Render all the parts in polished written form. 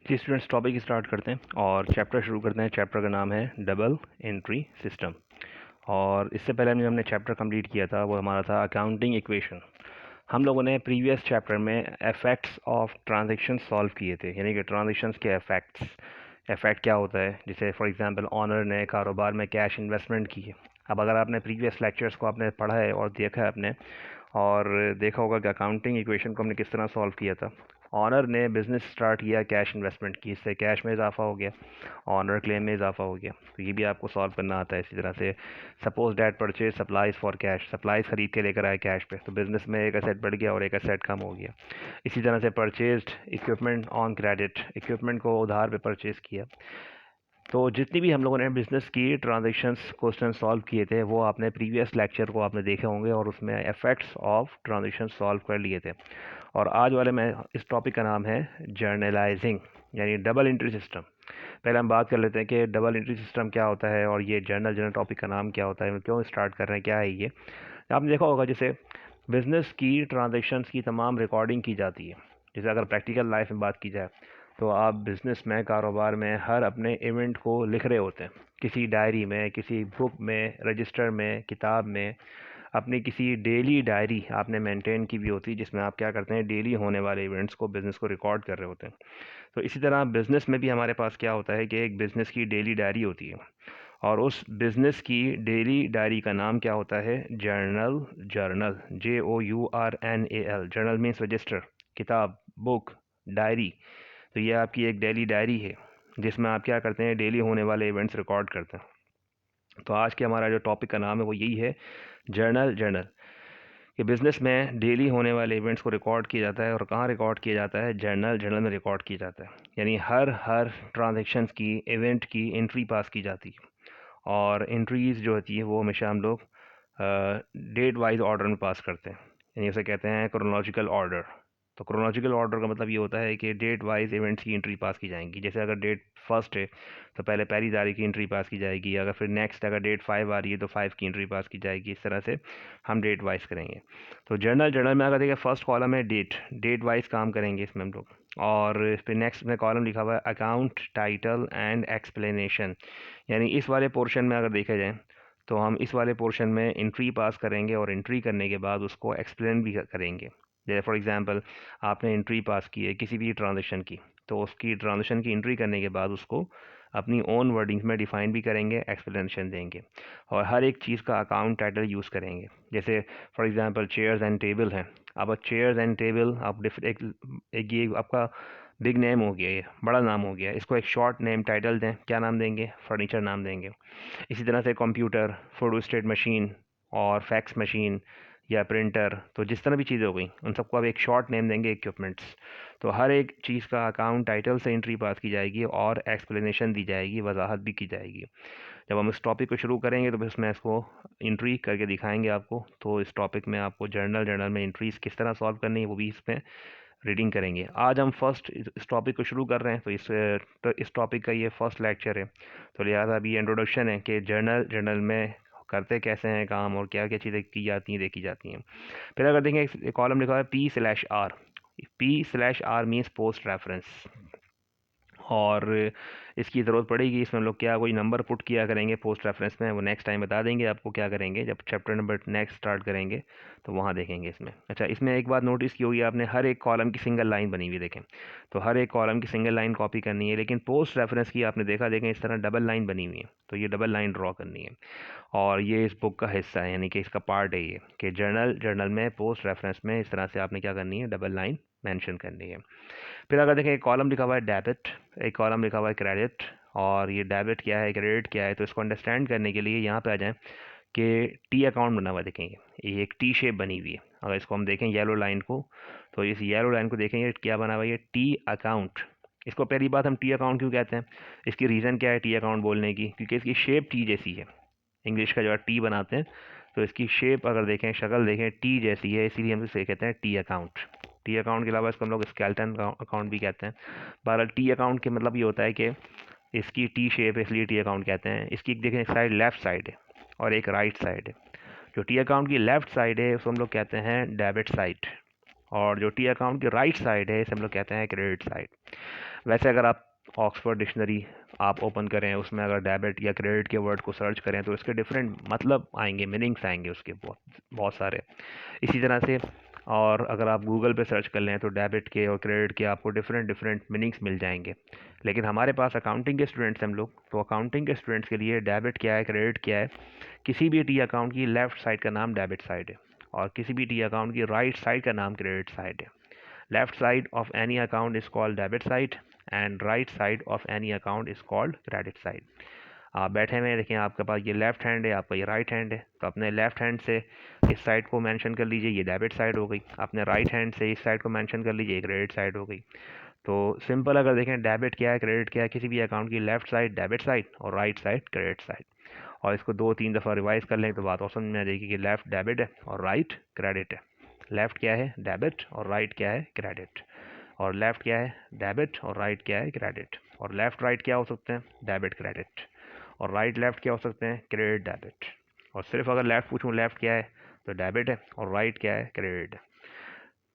जी students, topic start करते हैं और चैप्टर शुरू करते हैं। चैप्टर का नाम है डबल एंट्री सिस्टम। और इससे पहले हमने चैप्टर कंप्लीट किया था, वो हमारा था अकाउंटिंग इक्वेशन। हम लोगों ने प्रीवियस चैप्टर में इफेक्ट्स ऑफ ट्रांजैक्शन सॉल्व किए थे, यानी कि ट्रांजैक्शंस के इफेक्ट क्या होता है। जैसे फॉर एग्जांपल ऑनर ने कारोबार में कैश इन्वेस्टमेंट की है। अब अगर आपने प्रीवियस लेक्चर्स को आपने पढ़ा है और देखा है आपने, और देखा होगा कि अकाउंटिंग इक्वेशन को हमने किस तरह सॉल्व किया था। ऑनर ने बिज़नेस स्टार्ट किया कैश इन्वेस्टमेंट की, इससे कैश में इजाफा हो गया, ऑनर क्लेम में इजाफा हो गया। तो ये भी आपको सॉल्व करना आता है। इसी तरह से suppose that purchase supplies for cash, supplies खरीद के लेकर आए कैश पे, तो बिज़नेस में एक एसेट बढ़ गया और एक एसेट कम हो गया। इसी तरह से purchased equipment on credit, equipment को उधार पे परचेज़ किया। तो जितनी भी हम लोगों ने बिज़नेस की ट्रांजैक्शंस क्वेश्चन सॉल्व किए थे, वो आपने प्रीवियस लेक्चर को आपने देखे होंगे और उसमें इफेक्ट्स ऑफ ट्रांजैक्शन सॉल्व कर लिए थे। और आज वाले में इस टॉपिक का नाम है जर्नलाइजिंग, यानी डबल एंट्री सिस्टम। पहले हम बात कर लेते हैं कि डबल एंट्री सिस्टम क्या होता है और ये जनरल टॉपिक का नाम क्या होता है, क्यों स्टार्ट कर रहे हैं, क्या है ये। आपने देखा होगा जैसे बिज़नेस की ट्रांजैक्शंस की तमाम रिकॉर्डिंग की जाती है। जैसे अगर प्रैक्टिकल लाइफ में बात की जाए तो आप बिज़नेस में, कारोबार में हर अपने इवेंट को लिख रहे होते हैं, किसी डायरी में, किसी बुक में, रजिस्टर में, किताब में। अपनी किसी डेली डायरी आपने मेंटेन की भी होती है, जिसमें आप क्या करते हैं, डेली होने वाले इवेंट्स को, बिज़नेस को रिकॉर्ड कर रहे होते हैं। तो इसी तरह बिज़नेस में भी हमारे पास क्या होता है कि एक बिज़नेस की डेली डायरी होती है, और उस बिज़नेस की डेली डायरी का नाम क्या होता है, journal. Journal JOURNAL, journal means register, किताब, बुक, डायरी। तो ये आपकी एक डेली डायरी है जिसमें आप क्या करते हैं, डेली होने वाले इवेंट्स रिकॉर्ड करते हैं। तो आज के हमारा जो टॉपिक का नाम है वो यही है, जर्नल। कि बिज़नेस में डेली होने वाले इवेंट्स को रिकॉर्ड किया जाता है, और कहाँ रिकॉर्ड किया जाता है, जर्नल में रिकॉर्ड किया जाता है। यानी हर ट्रांजेक्शन्स की, इवेंट की एंट्री पास की जाती है। और एंट्रीज़ जो होती है वो हमेशा हम लोग डेट वाइज ऑर्डर में पास करते हैं, यानी उसे कहते हैं क्रोनोलॉजिकल ऑर्डर। तो क्रोनोलॉजिकल ऑर्डर का मतलब ये होता है कि डेट वाइज इवेंट्स की एंट्री पास की जाएंगी। जैसे अगर डेट फर्स्ट है तो पहले पहली तारीख की एंट्री पास की जाएगी, अगर फिर नेक्स्ट अगर डेट 5 आ रही है तो 5 की एंट्री पास की जाएगी। इस तरह से हम डेट वाइज करेंगे। तो जर्नल में अगर देखिए फर्स्ट कॉलम है डेट वाइज काम करेंगे इसमें हम लोग। और फिर नेक्स्ट में कॉलम लिखा हुआ है अकाउंट टाइटल एंड एक्सप्लेनेशन, यानी इस वाले पोर्शन में अगर देखा जाए तो हम इस वाले पोर्शन में एंट्री पास करेंगे, और एंट्री करने के बाद उसको एक्सप्लेन भी करेंगे। जैसे फॉर एग्जांपल आपने एंट्री पास की है किसी भी ट्रांजेक्शन की, तो उसकी ट्रांजेक्शन की एंट्री करने के बाद उसको अपनी ओन वर्डिंग्स में डिफ़ाइन भी करेंगे, एक्सप्लेनेशन देंगे, और हर एक चीज़ का अकाउंट टाइटल यूज़ करेंगे। जैसे for example chairs and table हैं। अब चेयर्स एंड टेबल आप एक ये आपका बिग नेम हो गया, ये बड़ा नाम हो गया, इसको एक शॉर्ट नेम टाइटल दें, क्या नाम देंगे, फर्नीचर नाम देंगे। इसी तरह से कंप्यूटर, फोटोस्टेट मशीन और फैक्स मशीन या प्रिंटर, तो जिस तरह भी चीज़ें हो गई उन सबको आप एक शॉर्ट नेम देंगे, इक्विपमेंट्स। तो हर एक चीज़ का अकाउंट टाइटल से एंट्री पास की जाएगी और एक्सप्लेनेशन दी जाएगी, वजाहत भी की जाएगी। जब हम इस टॉपिक को शुरू करेंगे तो इसमें इसको एंट्री करके दिखाएंगे आपको। तो इस टॉपिक में आपको जर्नल में एंट्रीज किस तरह सॉल्व करनी है वो भी इसमें रीडिंग करेंगे। आज हम फर्स्ट इस टॉपिक को शुरू कर रहे हैं, तो इस टॉपिक का ये फर्स्ट लेक्चर है। तो लिहाजा अभी इंट्रोडक्शन है कि जर्नल में करते कैसे हैं काम और क्या क्या चीज़ें की जाती हैं, देखी जाती हैं। फिर अगर देखें एक कॉलम लिखा है P/R। P/R means post reference, और इसकी ज़रूरत पड़ेगी। इसमें हम लोग क्या कोई नंबर पुट किया करेंगे पोस्ट रेफरेंस में, वो नेक्स्ट टाइम बता देंगे आपको क्या करेंगे, जब चैप्टर नंबर नेक्स्ट स्टार्ट करेंगे तो वहाँ देखेंगे इसमें। अच्छा, इसमें एक बात नोटिस की होगी आपने, हर एक कॉलम की सिंगल लाइन बनी हुई देखें, तो हर एक कॉलम की सिंगल लाइन कॉपी करनी है। लेकिन पोस्ट रेफरेंस की आपने देखा, देखें इस तरह डबल लाइन बनी हुई है, तो ये डबल लाइन ड्रॉ करनी है। और ये इस बुक का हिस्सा है, यानी कि इसका पार्ट है ये, कि जर्नल में पोस्ट रेफरेंस में इस तरह से आपने क्या करनी है, डबल लाइन मेंशन करनी है। फिर अगर देखें एक कॉलम लिखा हुआ है डेबिट, एक कॉलम लिखा हुआ है क्रेडिट। और ये डेबिट क्या है, क्रेडिट क्या है, तो इसको अंडरस्टैंड करने के लिए यहाँ पे आ जाएं कि टी अकाउंट बना हुआ देखेंगे, ये एक टी शेप बनी हुई है। अगर इसको हम देखें येलो लाइन को, तो इस येलो लाइन को देखेंगे क्या बना हुआ है, ये टी अकाउंट। इसको पहली बात हम टी अकाउंट क्यों कहते हैं, इसकी रीज़न क्या है टी अकाउंट बोलने की, क्योंकि इसकी शेप टी जैसी है। इंग्लिश का जो है टी बनाते हैं तो इसकी शेप अगर देखें, शक्ल देखें, टी जैसी है, इसीलिए हम इसे कहते हैं टी अकाउंट। टी अकाउंट के अलावा इसको हम लोग स्केलेटन अकाउंट भी कहते हैं। बहरहाल टी अकाउंट के मतलब ये होता है कि इसकी टी शेप है, इसलिए टी अकाउंट कहते हैं। इसकी देखें एक साइड लेफ़्ट साइड है और एक राइट साइड है। जो टी अकाउंट की लेफ़्ट साइड है उसको हम लोग कहते हैं डेबिट साइड, और जो टी अकाउंट की राइट साइड है इसे हम लोग कहते हैं क्रेडिट साइड। वैसे अगर आप ऑक्सफोर्ड डिक्शनरी आप ओपन करें, उसमें अगर डेबिट या क्रेडिट के वर्ड को सर्च करें तो इसके डिफरेंट मतलब आएंगे, मीनिंग्स आएंगे उसके बहुत बहुत सारे। इसी तरह से और अगर आप गूगल पे सर्च कर लें तो डेबिट के और क्रेडिट के आपको डिफरेंट डिफरेंट मीनिंग्स मिल जाएंगे। लेकिन हमारे पास अकाउंटिंग के स्टूडेंट्स हम लोग, तो अकाउंटिंग के स्टूडेंट्स के लिए डेबिट क्या है, क्रेडिट क्या है। किसी भी टी अकाउंट की लेफ़्ट साइड का नाम डेबिट साइड है और किसी भी टी अकाउंट की राइट साइड का नाम क्रेडिट साइड है। Left side of any account is called debit side and right side of any account is called credit side. आप बैठे हुए हैं, देखिए आपके पास ये लेफ्ट हैंड है, आपका ये राइट हैंड है, तो अपने लेफ्ट हैंड से इस साइड को मेंशन कर लीजिए, ये डेबिट साइड हो गई। अपने राइट हैंड से इस साइड को मेंशन कर लीजिए, क्रेडिट साइड हो गई। तो सिंपल अगर देखें डेबिट क्या है, क्रेडिट क्या है, किसी भी अकाउंट की लेफ्ट साइड डेबिट साइड और राइट साइड क्रेडिट साइड। और इसको 2-3 दफ़ा रिवाइज कर लें तो बात और समझ में आ जाएगी कि लेफ़्ट डेबिट है और राइट क्रेडिट है। लेफ़्ट क्या है, डेबिट, और राइट क्या है, क्रेडिट। और लेफ़्ट क्या है, डेबिट, और राइट क्या है, क्रेडिट। और लेफ़्ट राइट क्या हो सकते हैं, डेबिट क्रेडिट। और राइट लेफ़्ट क्या हो सकते हैं, क्रेडिट डेबिट। और सिर्फ अगर लेफ़्ट पूछूँ लेफ़्ट क्या है तो डेबिट है और राइट क्या है, क्रेडिट है।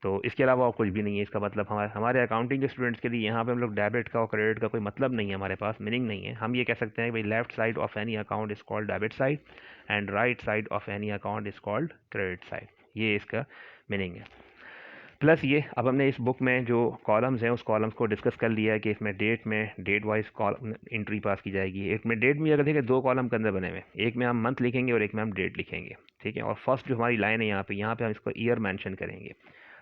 तो इसके अलावा और कुछ भी नहीं है। इसका मतलब हमारे अकाउंटिंग के स्टूडेंट्स के लिए यहाँ पे हम लोग डेबिट का और क्रेडिट का कोई मतलब नहीं है, हमारे पास मीनिंग नहीं है। हम ये कह सकते हैं कि भाई left side of any account is called debit side and right side of any account is called credit side. ये इसका मीनिंग है। प्लस ये अब हमने इस बुक में जो कॉलम्स हैं उस कॉलम्स को डिस्कस कर लिया है कि इसमें date wise column entry pass की जाएगी। एक में डेट में अगर देखें 2 कॉलम के अंदर बने हुए, एक में हम मंथ लिखेंगे और एक में हम डेट लिखेंगे, ठीक है। और फर्स्ट जो हमारी लाइन है यहाँ पे हम इसको ईयर मेंशन करेंगे,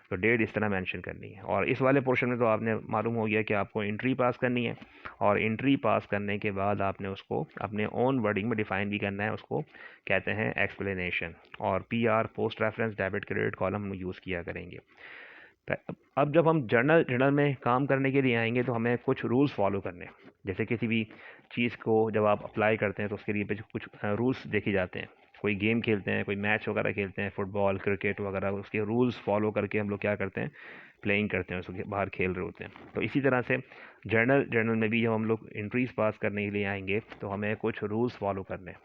तो डेट इस तरह मेंशन करनी है। और इस वाले पोर्शन में तो आपने मालूम हो गया कि आपको एंट्री पास करनी है और एंट्री पास करने के बाद आपने उसको अपने ओन वर्डिंग में डिफाइन भी करना है, उसको कहते हैं एक्सप्लेनेशन। और PR post reference debit credit column हम यूज़ किया करेंगे। अब जब हम जर्नल में काम करने के लिए आएंगे तो हमें कुछ रूल्स फॉलो करने हैं। जैसे किसी भी चीज़ को जब आप अप्लाई करते हैं तो उसके लिए कुछ रूल्स देखे जाते हैं। कोई गेम खेलते हैं, कोई मैच वगैरह खेलते हैं, फुटबॉल क्रिकेट वगैरह, उसके रूल्स फॉलो करके हम लोग क्या करते हैं, प्लेइंग करते हैं, उसके बाहर खेल रहे होते हैं। तो इसी तरह से जर्नल में भी जब हम लोग एंट्रीज पास करने के लिए आएंगे तो हमें कुछ रूल्स फॉलो करने हैं।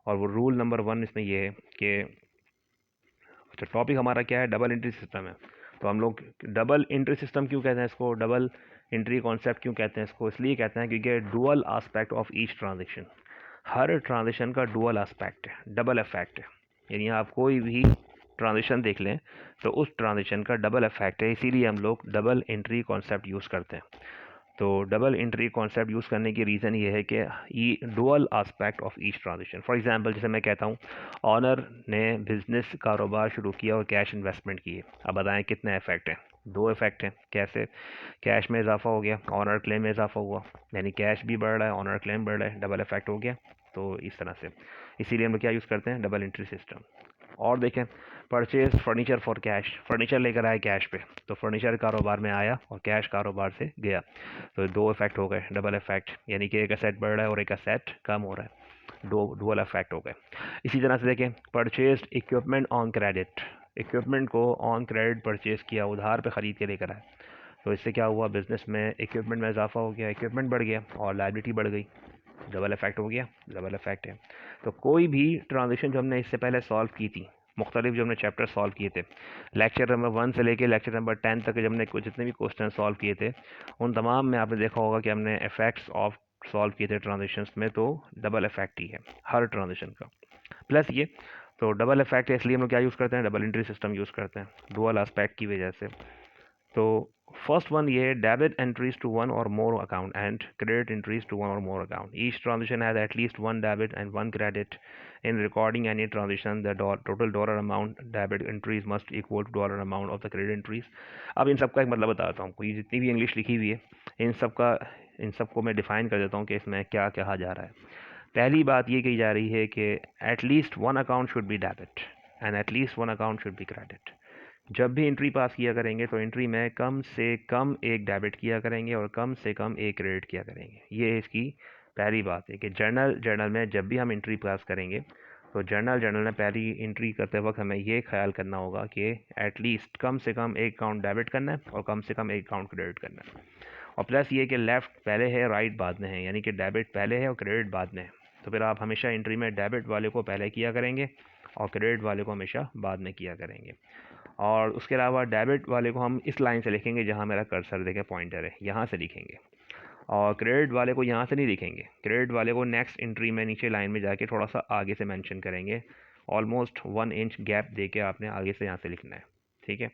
और वो रूल नंबर 1 इसमें ये है कि अच्छा, टॉपिक हमारा क्या है, डबल एंट्री सिस्टम है। तो हम लोग डबल एंट्री सिस्टम क्यों कहते हैं इसको, डबल एंट्री कॉन्सेप्ट क्यों कहते हैं इसको, इसलिए कहते हैं क्योंकि dual aspect of each transaction, her transaction का डुअल एस्पेक्ट है, डबल इफेक्ट है। यानी आप कोई भी ट्रांजेक्शन देख लें तो उस ट्रांजेक्शन का डबल इफेक्ट है, इसीलिए हम लोग डबल एंट्री कॉन्सेप्ट यूज़ करते हैं। तो डबल एंट्री कॉन्सेप्ट यूज़ करने की रीज़न ये है कि ये dual aspect of each transaction. For example जैसे मैं कहता हूँ ऑनर ने बिज़नेस कारोबार शुरू किया और कैश इन्वेस्टमेंट किए, अब बताएं कितने इफेक्ट हैं, 2 इफेक्ट हैं। कैसे, कैश में इजाफा हो गया, ऑनर क्लेम में इजाफा हुआ, यानी कैश भी बढ़ रहा है, ऑनर क्लेम बढ़ रहा है, डबल इफेक्ट हो गया। तो इस तरह से इसीलिए हम लोग क्या यूज़ करते हैं, डबल एंट्री सिस्टम। और देखें purchase furniture for cash, furniture लेकर आए कैश पे, तो फर्नीचर कारोबार में आया और कैश कारोबार से गया, तो 2 इफेक्ट हो गए, डबल इफेक्ट, यानी कि एक असेट बढ़ रहा है और एक असेट कम हो रहा है, डुअल इफेक्ट हो गए। इसी तरह से देखें purchase equipment on credit, equipment को ऑन क्रेडिट परचेज किया, उधार पे ख़रीद के लेकर आए, तो इससे क्या हुआ, बिज़नेस में इक्विपमेंट में इजाफा हो गया, इक्विपमेंट बढ़ गया और लायबिलिटी बढ़ गई, डबल इफेक्ट हो गया, डबल इफेक्ट है। तो कोई भी ट्रांजेक्शन जो हमने इससे पहले सॉल्व की थी, मुख्तलिफ जो हमने चैप्टर सॉल्व किए थे, लेक्चर नंबर 1 से लेके लेक्चर नंबर 10 तक जब हमने जितने भी क्वेश्चन सॉल्व किए थे उन तमाम में आपने देखा होगा कि हमने इफेक्ट्स ऑफ सॉल्व किए थे ट्रांजेक्शन्स में, तो डबल इफेक्ट ही है हर ट्रांजेक्शन का। प्लस ये तो डबल इफेक्ट है, इसलिए हम लोग क्या यूज़ करते हैं, डबल एंट्री सिस्टम यूज़ करते हैं डुअल एस्पेक्ट की वजह से। तो फर्स्ट वन ये debit entries to one or more account and credit entries to one or more account, each transaction has at least 1 debit and 1 credit. In recording any transaction the total dollar amount debit entries must equal to dollar amount of the credit entries. अब इन सब का एक मतलब बताता हूँ, कोई जितनी भी इंग्लिश लिखी हुई है इन सब को मैं डिफाइन कर देता हूँ कि इसमें क्या कहा जा रहा है। पहली बात ये कही जा रही है कि eight least 1 account should be debit and eight least 1 account should be credit. जब भी एंट्री पास किया करेंगे तो एंट्री में कम से कम एक डेबिट किया करेंगे और कम से कम एक क्रेडिट किया करेंगे। ये इसकी पहली बात है कि जर्नल में जब भी हम एंट्री पास करेंगे तो जर्नल में पहली एंट्री करते वक्त हमें ये ख्याल करना होगा कि एटलीस्ट कम से कम एक अकाउंट डेबिट करना है और कम से कम एक अकाउंट क्रेडिट करना है। और प्लस ये कि लेफ़्ट पहले है राइट बाद में है, यानी कि डेबिट पहले है और क्रेडिट बाद में है। तो फिर आप हमेशा एंट्री में डेबिट वाले को पहले किया करेंगे और क्रेडिट वाले को हमेशा बाद में किया करेंगे। और उसके अलावा डेबिट वाले को हम इस लाइन से लिखेंगे जहाँ मेरा कर्सर देखें पॉइंटर है, यहाँ से लिखेंगे। और क्रेडिट वाले को यहाँ से नहीं लिखेंगे, क्रेडिट वाले को नेक्स्ट एंट्री में नीचे लाइन में जाके थोड़ा सा आगे से मेंशन करेंगे, ऑलमोस्ट 1 इंच गैप दे के आपने आगे से यहाँ से लिखना है, ठीक है।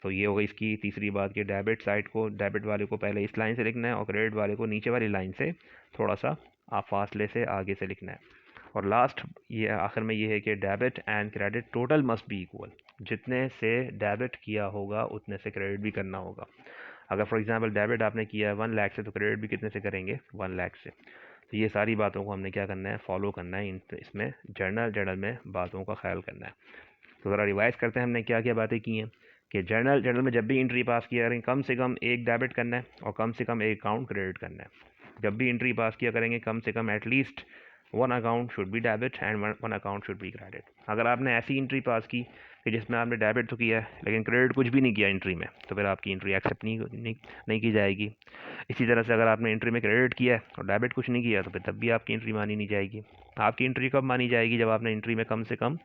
तो ये हो गई इसकी तीसरी बात कि डेबिट साइड को, डेबिट वाले को पहले इस लाइन से लिखना है और क्रेडिट वाले को नीचे वाली लाइन से थोड़ा सा आप फासले से आगे से लिखना है। और लास्ट ये आखिर में ये है कि debit and credit total must be equal, जितने से डेबिट किया होगा उतने से क्रेडिट भी करना होगा। अगर फॉर एग्जांपल डेबिट आपने किया है 1 लाख से, तो क्रेडिट भी कितने से करेंगे, 1 लाख से। तो ये सारी बातों को हमने क्या करना है, फॉलो करना है, इसमें जर्नल में बातों का ख्याल करना है। तो ज़रा रिवाइज करते हैं हमने क्या क्या बातें की हैं कि जर्नल में जब भी एंट्री पास किया करेंगे कम से कम एक डेबिट करना है और कम से कम एक अकाउंट क्रेडिट करना है। जब भी एंट्री पास किया करेंगे कम से कम at least 1 account should be debit and 1 account should be credit. अगर आपने ऐसी एंट्री पास की कि जिसमें आपने डेबिट तो किया है लेकिन क्रेडिट कुछ भी नहीं किया एंट्री में, तो फिर आपकी एंट्री एक्सेप्ट नहीं की जाएगी। इसी तरह से अगर आपने एंट्री में क्रेडिट किया है और डेबिट कुछ नहीं किया, तो फिर तब भी आपकी एंट्री मानी नहीं जाएगी। आपकी एंट्री कब मानी जाएगी, जब आपने एंट्री में कम से कम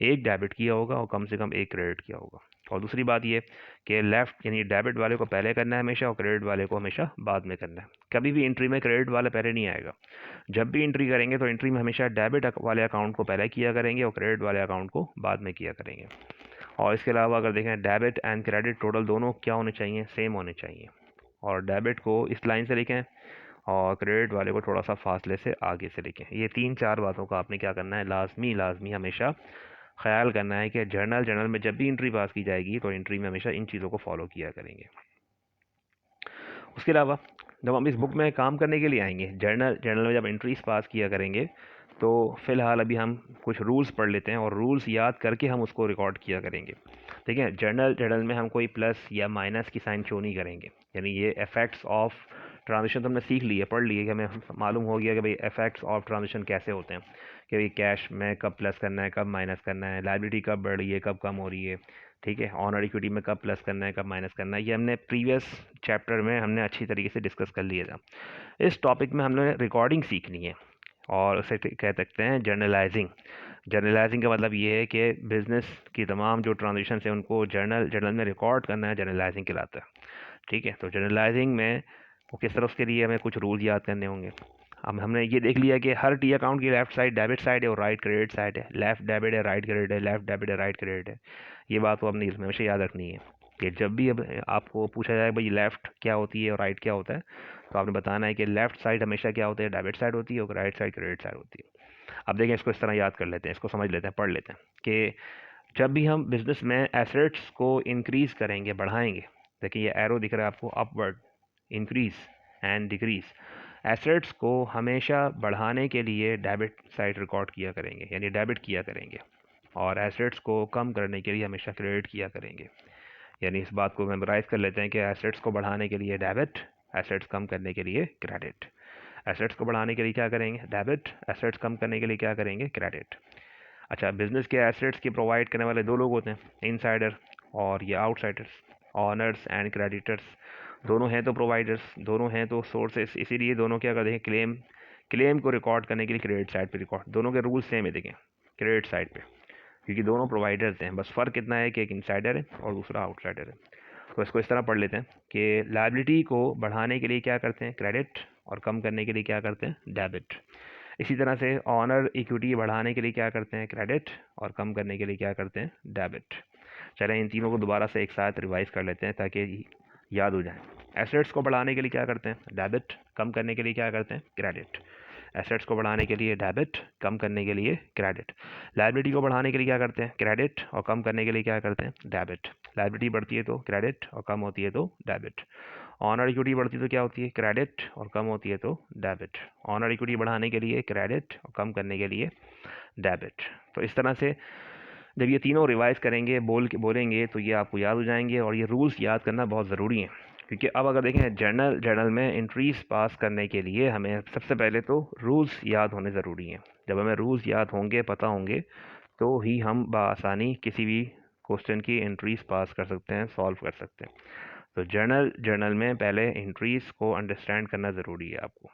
एक डेबिट किया होगा और कम से कम एक क्रेडिट किया होगा। और दूसरी बात ये कि लेफ़्ट यानी डेबिट वाले को पहले करना है हमेशा और क्रेडिट वाले को हमेशा बाद में करना है। कभी भी एंट्री में क्रेडिट वाला पहले नहीं आएगा। जब भी एंट्री करेंगे तो एंट्री में हमेशा डेबिट वाले अकाउंट को पहले किया करेंगे और क्रेडिट वाले अकाउंट को बाद में किया करेंगे। और इसके अलावा अगर देखें डेबिट एंड क्रेडिट टोटल दोनों क्या होने चाहिए, सेम होने चाहिए। और डेबिट को इस लाइन से लिखें और क्रेडिट वाले को थोड़ा सा फासले से आगे से लिखें। ये 3-4 बातों का आपने क्या करना है, लाजमी हमेशा ख्याल करना है कि जर्नल में जब भी एंट्री पास की जाएगी तो एंट्री में हमेशा इन चीज़ों को फॉलो किया करेंगे। उसके अलावा जब हम इस बुक में काम करने के लिए आएंगे, जर्नल में जब एंट्रीज पास किया करेंगे, तो फ़िलहाल अभी हम कुछ रूल्स पढ़ लेते हैं और रूल्स याद करके हम उसको रिकॉर्ड किया करेंगे। ठीक है, जर्नल में हम कोई प्लस या माइनस की साइन शो नहीं करेंगे। यानी ये इफ़ेक्ट्स ऑफ ट्रांजिशन तो हमने सीख ली है, पढ़ ली है, कि हमें मालूम हो गया कि भाई इफ़ेक्ट्स ऑफ ट्रांजिशन कैसे होते हैं, कि भाई कैश में कब प्लस करना है, कब माइनस करना है, लायबिलिटी कब बढ़ रही है, कब कम हो रही है, ठीक है, ऑनर इक्विटी में कब प्लस करना है, कब माइनस करना है। ये हमने प्रीवियस चैप्टर में हमने अच्छी तरीके से डिस्कस कर लिया था। इस टॉपिक में हमने रिकॉर्डिंग सीखनी है और उसे कह सकते हैं जर्नलाइजिंग का मतलब ये है कि बिज़नेस की तमाम जो ट्रांजेक्शन है उनको जर्नल में रिकॉर्ड करना है, जर्नलाइजिंग कहलाता है। ठीक है, तो जर्नलाइजिंग में वो किस तरह, उसके लिए हमें कुछ रूल याद करने होंगे। अब हमने ये देख लिया कि हर टी अकाउंट की लेफ़्ट साइड डेबिट साइड है और राइट क्रेडिट साइड है। लेफ़्ट डेबिट है, राइट क्रेडिट है, लेफ़्ट डेबिट है, राइट क्रेडिट है। ये बात तो आपने इसमें हमेशा याद रखनी है कि जब भी अब आपको पूछा जाए भाई लेफ़्ट क्या होती है और राइट क्या होता है, तो आपने बताना है कि लेफ़्ट साइड हमेशा क्या होता है, डेबिट साइड होती है, और राइट साइड क्रेडिट साइड होती है। अब देखें, इसको इस तरह याद कर लेते हैं, इसको समझ लेते हैं, पढ़ लेते हैं कि जब भी हम बिज़नेस में एसेट्स को इंक्रीज़ करेंगे, बढ़ाएंगे, देखिए ये एरो दिख रहा है आपको, upward, increase and decrease. Assets को हमेशा बढ़ाने के लिए डेबिट साइड रिकॉर्ड किया करेंगे, यानी डेबिट किया करेंगे, और एसेट्स को कम करने के लिए हमेशा क्रेडिट किया करेंगे। यानी इस बात को मेमोराइज़ कर लेते हैं कि एसेट्स को बढ़ाने के लिए डेबिट, एसेट्स कम करने के लिए क्रेडिट। एसेट्स को बढ़ाने के लिए क्या करेंगे, डेबिट, एसेट्स कम करने के लिए क्या करेंगे, क्रेडिट। अच्छा, बिज़नेस के एसेट्स की प्रोवाइड करने वाले दो लोग होते हैं, इनसाइडर और ये आउटसाइडर्स, ऑनर्स एंड क्रेडिटर्स। दोनों हैं तो प्रोवाइडर्स, दोनों हैं तो सोर्सेस, इसीलिए दोनों क्या करते हैं, क्लेम को रिकॉर्ड करने के लिए क्रेडिट साइड पे रिकॉर्ड। दोनों के रूल्स सेम है, देखें, क्रेडिट साइड पे, क्योंकि दोनों प्रोवाइडर्स हैं, बस फ़र्क इतना है कि एक इनसाइडर है और दूसरा आउटसाइडर है। तो इसको इस तरह पढ़ लेते हैं कि लायबिलिटी को बढ़ाने के लिए क्या करते हैं, क्रेडिट, और कम करने के लिए क्या करते हैं, डेबिट। इसी तरह से ऑनर इक्विटी बढ़ाने के लिए क्या करते हैं, क्रेडिट, और कम करने के लिए क्या करते हैं, डेबिट। चलें इन तीनों को दोबारा से एक साथ रिवाइज कर लेते हैं ताकि याद हो जाए। एसेट्स को बढ़ाने के लिए क्या करते हैं, डेबिट, कम करने के लिए क्या करते हैं, क्रेडिट। एसेट्स को बढ़ाने के लिए डेबिट, कम करने के लिए क्रेडिट। लायबिलिटी को बढ़ाने के लिए क्या करते हैं, क्रेडिट, और कम करने के लिए क्या करते हैं, डेबिट। लायबिलिटी बढ़ती है तो क्रेडिट, और कम होती है तो डेबिट। ऑनर इक्विटी बढ़ती है तो क्या होती है, क्रेडिट, और कम होती है तो डेबिट। ऑनर इक्विटी बढ़ाने के लिए क्रेडिट और कम करने के लिए डेबिट। तो इस तरह से जब ये तीनों रिवाइज करेंगे, बोलेंगे, तो ये आपको याद हो जाएंगे। और ये रूल्स याद करना बहुत ज़रूरी है, क्योंकि अब अगर देखें जर्नल में एंट्रीज पास करने के लिए हमें सबसे पहले तो रूल्स याद होने ज़रूरी हैं। जब हमें रूल्स याद होंगे, पता होंगे, तो ही हम बआसानी किसी भी क्वेश्चन की एंट्रीज पास कर सकते हैं, सॉल्व कर सकते हैं। तो जर्नल में पहले एंट्रीज को अंडरस्टैंड करना ज़रूरी है आपको।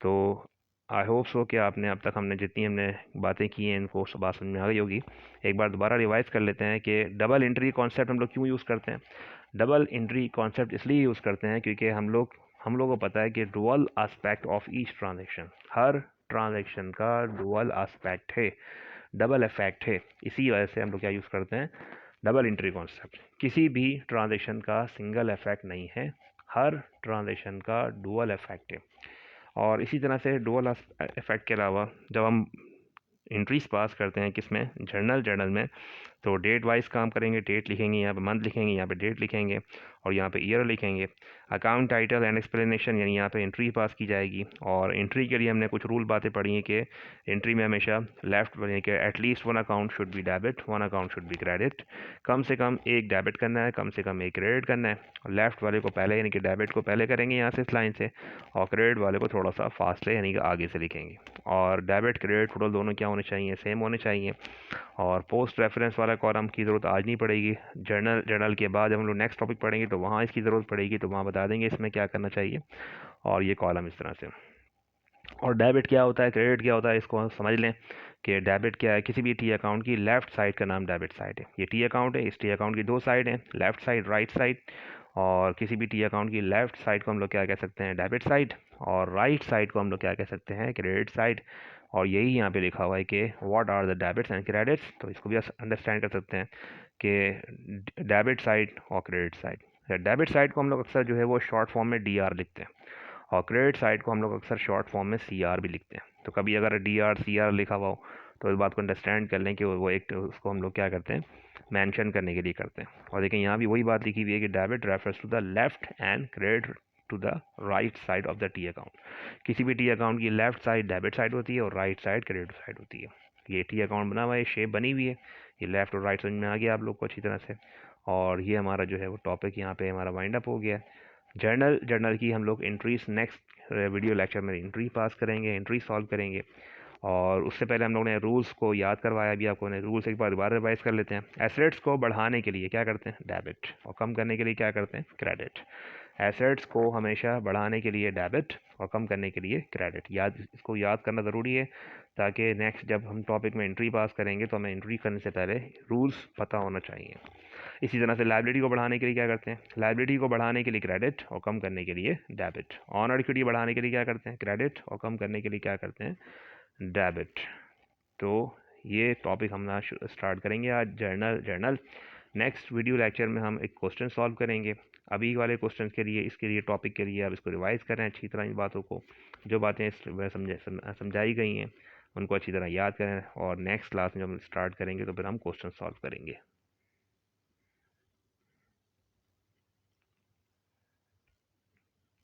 तो आई होप सो कि आपने अब तक हमने जितनी हमने बातें की हैं इनको बात समझ में आ गई होगी। एक बार दोबारा रिवाइज कर लेते हैं कि डबल एंट्री कॉन्सेप्ट हम लोग क्यों यूज़ करते हैं। डबल एंट्री कॉन्सेप्ट इसलिए यूज़ करते हैं क्योंकि हम लोगों को पता है कि dual aspect of each transaction, her transaction का डुअल एस्पेक्ट है, डबल इफेक्ट है। इसी वजह से हम लोग क्या यूज़ करते हैं, डबल एंट्री कॉन्सेप्ट। किसी भी ट्रांजैक्शन का सिंगल इफेक्ट नहीं है, हर ट्रांजैक्शन का डुअल इफेक्ट है। और इसी तरह से डुअल इफेक्ट के अलावा जब हम एंट्रीज पास करते हैं किसमें, जर्नल में, तो डेट वाइज काम करेंगे, डेट लिखेंगे, यहाँ पे मंथ लिखेंगे, यहाँ पे डेट लिखेंगे और यहाँ पे ईयर लिखेंगे। अकाउंट टाइटल एंड एक्सप्लेनेशन, यानी यहाँ पे एंट्री पास की जाएगी। और एंट्री के लिए हमने कुछ रूल बातें पढ़ी हैं कि एंट्री में हमेशा लेफ्ट यानी कि at least one account should be debit, one account should be credit. कम से कम एक डेबिट करना है, कम से कम एक क्रेडिट करना है। लेफ्ट वाले को पहले यानी कि डेबिट को पहले करेंगे यहाँ से इस लाइन से, और क्रेडिट वाले को थोड़ा सा फास्ट है यानी कि आगे से लिखेंगे। और डेबिट क्रेडिट टोटल दोनों क्या होने चाहिए, सेम होने चाहिए। और पोस्ट रेफरेंस वाला कॉलम की ज़रूरत आज नहीं पड़ेगी, जर्नल के बाद जब हम लोग नेक्स्ट टॉपिक पढ़ेंगे तो वहाँ इसकी ज़रूरत पड़ेगी, तो वहाँ बता देंगे इसमें क्या करना चाहिए। और ये कॉलम इस तरह से। और डेबिट क्या होता है, क्रेडिट क्या होता है, इसको हम समझ लें कि डेबिट क्या है। किसी भी टी अकाउंट की लेफ़्ट साइड का नाम डेबिट साइड है। ये टी अकाउंट है, इस टी अकाउंट की दो साइड हैं, लेफ़्ट साइड, राइट साइड। और किसी भी टी अकाउंट की लेफ़्ट साइड को हम लोग क्या कह सकते हैं, डेबिट साइड, और राइट साइड को हम लोग क्या कह सकते हैं, क्रेडिट साइड। और यही यहाँ पे लिखा हुआ है कि what are the debits and credits, तो इसको भी अंडरस्टैंड कर सकते हैं कि डेबिट साइड और क्रेडिट साइड। डेबिट साइड को हम लोग अक्सर जो है वो शॉर्ट फॉर्म में डी आर लिखते हैं, और क्रेडिट साइड को हम लोग अक्सर शॉर्ट फॉर्म में सी आर भी लिखते हैं। तो कभी अगर डी आर सी आर लिखा हुआ हो तो इस बात को अंडरस्टैंड कर लें कि वो एक, उसको हम लोग क्या करते हैं, मेंशन करने के लिए करते हैं। और देखें यहाँ भी वही बात लिखी हुई है कि debit refers to the left and credit to the right side of the T account. किसी भी टी अकाउंट की लेफ्ट साइड डेबिट साइड होती है और राइट साइड क्रेडिट साइड होती है। ये टी अकाउंट बना हुआ है, शेप बनी हुई है, ये लेफ्ट और राइट समझ में आ गया आप लोग को अच्छी तरह से। और ये हमारा जो है वो टॉपिक यहाँ पे हमारा वाइंड अप हो गया। जर्नल की हम लोग एंट्रीज नेक्स्ट वीडियो लेक्चर में एंट्री पास करेंगे, एंट्री सॉल्व करेंगे। और उससे पहले हम लोगों ने रूल्स को याद करवाया, अभी आपको ने रूल्स एक बार दोबारा रिवाइज कर लेते हैं। एसेट्स को बढ़ाने के लिए क्या करते हैं, डेबिट, और कम करने के लिए क्या करते हैं, क्रेडिट। एसेट्स को हमेशा बढ़ाने के लिए डेबिट और कम करने के लिए क्रेडिट। इसको याद करना ज़रूरी है ताकि नेक्स्ट जब हम टॉपिक में एंट्री पास करेंगे तो हमें एंट्री करने से पहले रूल्स पता होना चाहिए। इसी तरह से लाइबिलिटी को बढ़ाने के लिए क्या करते हैं, लाइबिलिटी को बढ़ाने के लिए क्रेडिट और कम करने के लिए डेबिट। ऑनर इक्विटी बढ़ाने के लिए क्या करते हैं, क्रेडिट, और कम करने के लिए क्या करते हैं, डेबिट। तो ये टॉपिक हम ना स्टार्ट करेंगे आज, जर्नल। नेक्स्ट वीडियो लेक्चर में हम एक क्वेश्चन सॉल्व करेंगे। अभी वाले क्वेश्चन के लिए, इसके लिए टॉपिक के लिए आप इसको रिवाइज करें अच्छी तरह, इन बातों को, जो बातें समझाई गई हैं उनको अच्छी तरह याद करें। और नेक्स्ट क्लास में जब हम स्टार्ट करेंगे तो फिर हम क्वेश्चन सॉल्व करेंगे।